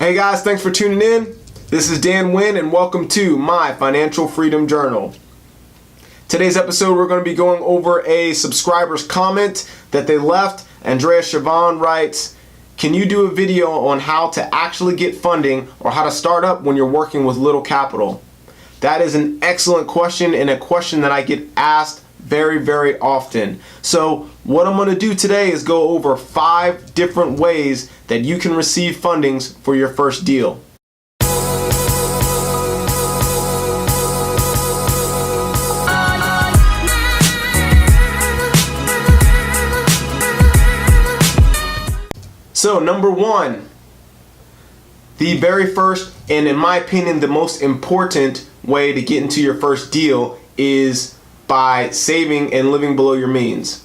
Hey guys, thanks for tuning in. This is Dan Wynn and welcome to my Financial Freedom Journal. Today's episode we're going to be going over a subscriber's comment that they left. Andrea Chavon writes, "Can you do a video on how to actually get funding or how to start up when you're working with little capital?" That is an excellent question and a question that I get asked very often. So what I'm going to do today is go over 5 different ways that you can receive fundings for your first deal. So number 1, the very first and in my opinion the most important way to get into your first deal is by saving and living below your means.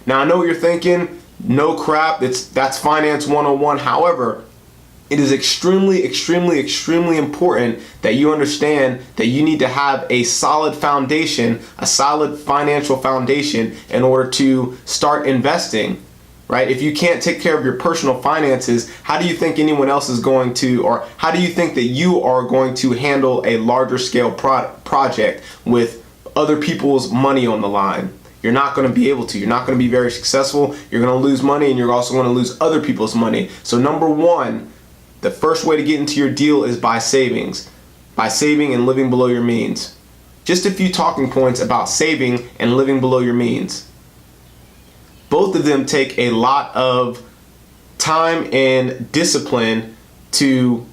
Now I know what you're thinking, no crap, that's finance 101. However, it is extremely important that you understand that you need to have a solid foundation, a solid financial foundation in order to start investing. Right? If you can't take care of your personal finances, how do you think anyone else is going to, or how do you think that you are going to handle a larger scale project with other people's money on the line? You're not going to be able to. You're not going to be very successful. You're going to lose money and you're also going to lose other people's money. So number 1, the first way to get into your deal is by saving and living below your means. Just a few talking points about saving and living below your means. Both of them take a lot of time and discipline to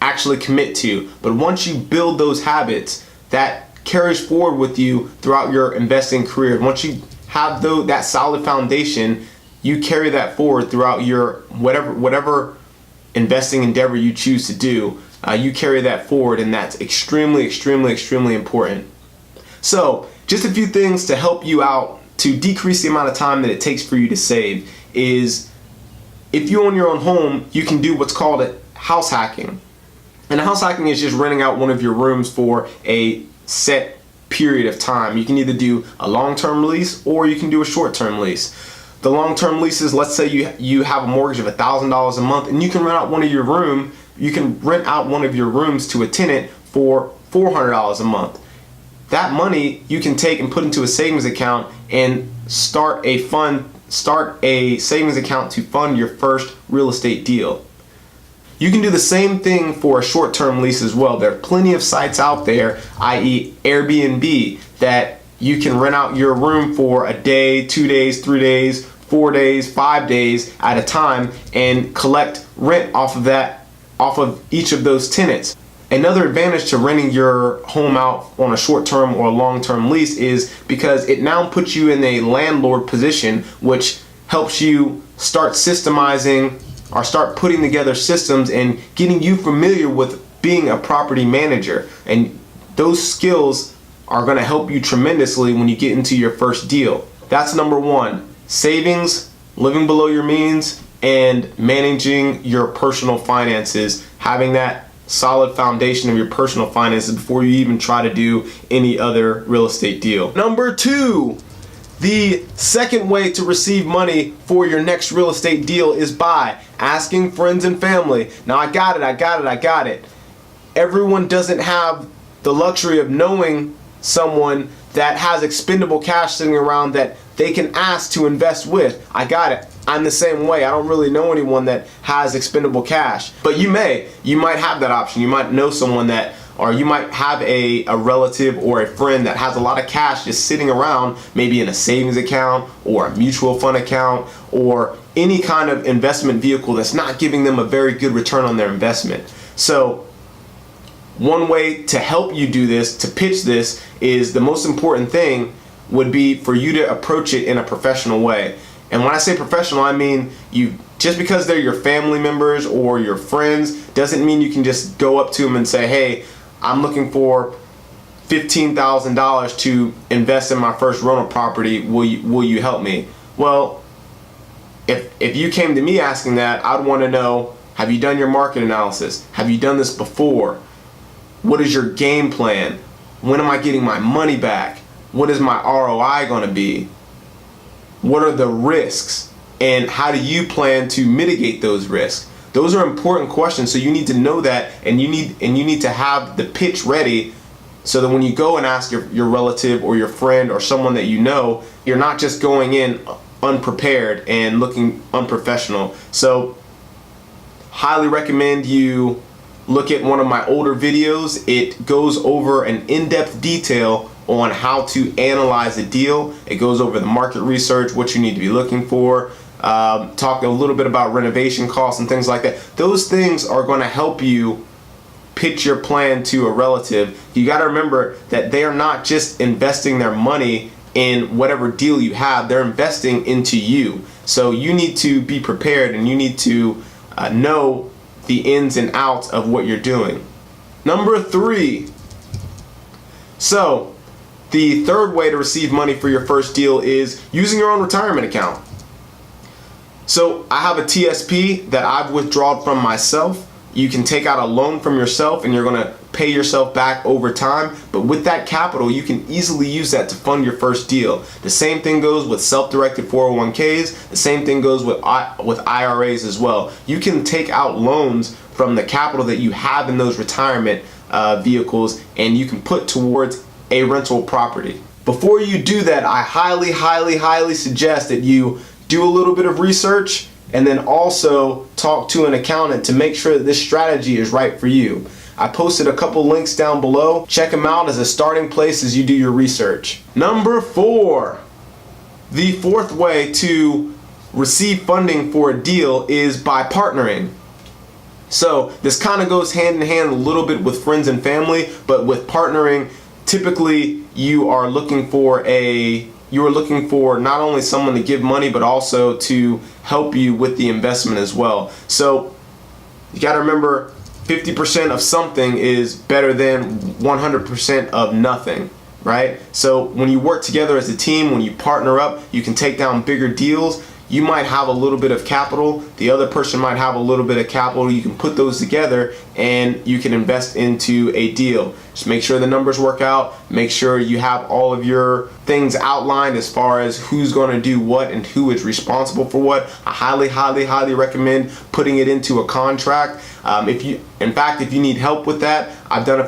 actually commit to. But once you build those habits, that carries forward with you throughout your investing career. Once you have that solid foundation, you carry that forward throughout your whatever investing endeavor you choose to do. You carry that forward, and that's extremely important. So just a few things to help you out to decrease the amount of time that it takes for you to save is, if you own your own home, you can do what's called a house hacking. And house hacking is just renting out one of your rooms for a set period of time. You can either do a long-term lease or you can do a short-term lease. The long-term leases, let's say you have a mortgage of $1,000 a month and you can rent out one of your rooms to a tenant for $400 a month. That money you can take and put into a savings account and start a savings account to fund your first real estate deal. You can do the same thing for a short-term lease as well. There are plenty of sites out there, i.e. Airbnb, that you can rent out your room for a day, 2 days, 3 days, 4 days, 5 days at a time and collect rent off of each of those tenants. Another advantage to renting your home out on a short-term or a long-term lease is because it now puts you in a landlord position, which helps you start systemizing or start putting together systems and getting you familiar with being a property manager. And those skills are going to help you tremendously when you get into your first deal. That's number 1. Savings, living below your means, and managing your personal finances. Having that solid foundation of your personal finances before you even try to do any other real estate deal. Number 2, the second way to receive money for your next real estate deal is by asking friends and family. Now I got it. Everyone doesn't have the luxury of knowing someone that has expendable cash sitting around that they can ask to invest with. I got it. I'm the same way. I don't really know anyone that has expendable cash, but you might have that option. You might know someone that, or you might have a relative or a friend that has a lot of cash just sitting around, maybe in a savings account or a mutual fund account or any kind of investment vehicle that's not giving them a very good return on their investment. So one way to help you do this, to pitch this, is the most important thing would be for you to approach it in a professional way. And when I say professional, I mean just because they're your family members or your friends doesn't mean you can just go up to them and say, "Hey, I'm looking for $15,000 to invest in my first rental property. Will you help me?" Well, if you came to me asking that, I'd want to know, have you done your market analysis? Have you done this before? What is your game plan? When am I getting my money back? What is my ROI going to be? What are the risks? And how do you plan to mitigate those risks? Those are important questions, so you need to know that, and you need to have the pitch ready, so that when you go and ask your relative or your friend or someone that you know, you're not just going in unprepared and looking unprofessional. So highly recommend you look at one of my older videos. It goes over an in-depth detail on how to analyze a deal. It goes over the market research, what you need to be looking for, talk a little bit about renovation costs and things like that. Those things are going to help you pitch your plan to a relative. You got to remember that they are not just investing their money in whatever deal you have, they're investing into you. So you need to be prepared, and you need to know the ins and outs of what you're doing. Number 3. So the third way to receive money for your first deal is using your own retirement account. So I have a TSP that I've withdrawn from myself. You can take out a loan from yourself, and you're going to pay yourself back over time. But with that capital, you can easily use that to fund your first deal. The same thing goes with self-directed 401ks. The same thing goes with IRAs as well. You can take out loans from the capital that you have in those retirement vehicles, and you can put towards a rental property. Before you do that, I highly suggest that you do a little bit of research, and then also talk to an accountant to make sure that this strategy is right for you. I posted a couple links down below. Check them out as a starting place as you do your research. Number 4. The fourth way to receive funding for a deal is by partnering. So this kind of goes hand in hand a little bit with friends and family, but with partnering, typically you are looking for not only someone to give money, but also to help you with the investment as well. So you got to remember, 50% of something is better than 100% of nothing, right? So when you work together as a team, when you partner up, you can take down bigger deals. You might have a little bit of capital, the other person might have a little bit of capital. You can put those together and you can invest into a deal. Just make sure the numbers work out, make sure you have all of your things outlined as far as who's going to do what and who is responsible for what. I highly recommend putting it into a contract. If you need help with that, I've done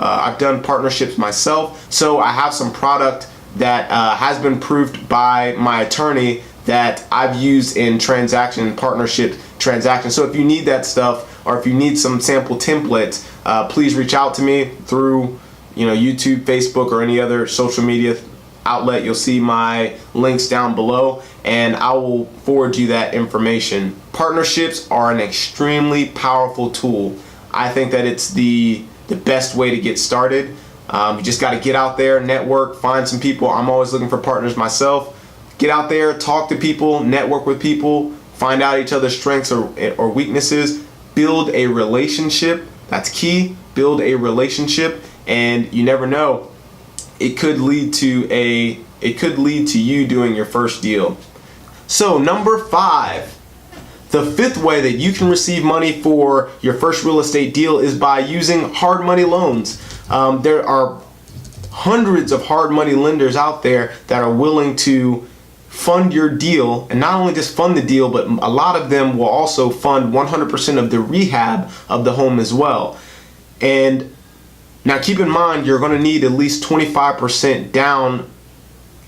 I've done partnerships myself, so I have some product that has been proved by my attorney that I've used in partnership transactions. So if you need that stuff, or if you need some sample templates, please reach out to me through YouTube, Facebook, or any other social media outlet. You'll see my links down below, and I will forward you that information. Partnerships are an extremely powerful tool. I think that it's the best way to get started. You just got to get out there, network, find some people. I'm always looking for partners myself. Get out there, talk to people, network with people, find out each other's strengths or weaknesses, build a relationship. That's key. Build a relationship, and you never know, it could lead to you doing your first deal. So number 5, the fifth way that you can receive money for your first real estate deal is by using hard money loans. There are hundreds of hard money lenders out there that are willing to fund your deal, and not only just fund the deal, but a lot of them will also fund 100% of the rehab of the home as well. And now keep in mind, you're going to need at least 25% down,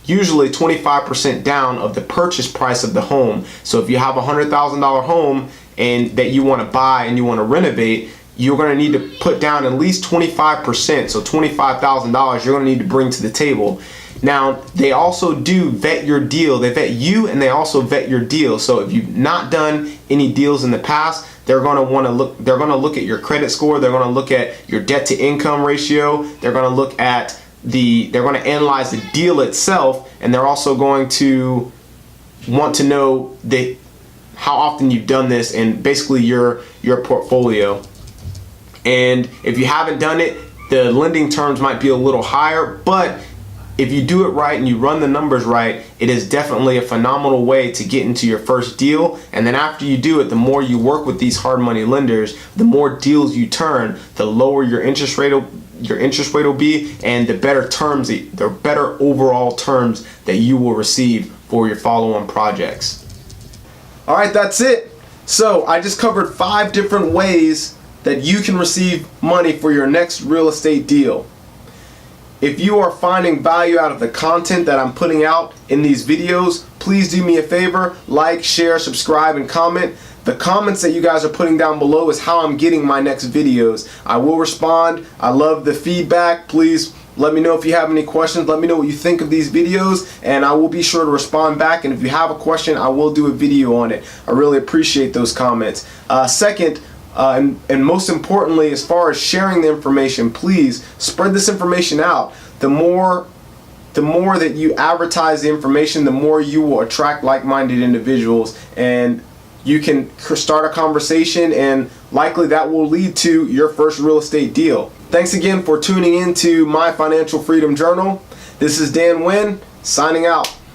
usually 25% down of the purchase price of the home. So if you have a $100,000 home and that you want to buy and you want to renovate, you're going to need to put down at least 25%, so $25,000 you're going to need to bring to the table. Now, they also do vet your deal. They vet you, and they also vet your deal. So if you've not done any deals in the past, they're going to look at your credit score. They're going to look at your debt to income ratio. They're going to look at they're going to analyze the deal itself, and they're also going to want to know how often you've done this, and basically your portfolio. And if you haven't done it, the lending terms might be a little higher, but if you do it right and you run the numbers right, it is definitely a phenomenal way to get into your first deal. And then after you do it, the more you work with these hard money lenders, the more deals you turn, the lower your interest rate will be, and the better overall terms that you will receive for your follow-on projects. All right, that's it. So I just covered 5 different ways that you can receive money for your next real estate deal. If you are finding value out of the content that I'm putting out in these videos, please do me a favor, like, share, subscribe, and comment. The comments that you guys are putting down below is how I'm getting my next videos. I will respond. I love the feedback. Please let me know if you have any questions. Let me know what you think of these videos, and I will be sure to respond back. And if you have a question, I will do a video on it. I really appreciate those comments. Second, and most importantly, as far as sharing the information, please spread this information out. The more that you advertise the information, the more you will attract like-minded individuals, and you can start a conversation, and likely that will lead to your first real estate deal. Thanks again for tuning in to my Financial Freedom Journal. This is Dan Wynn, signing out.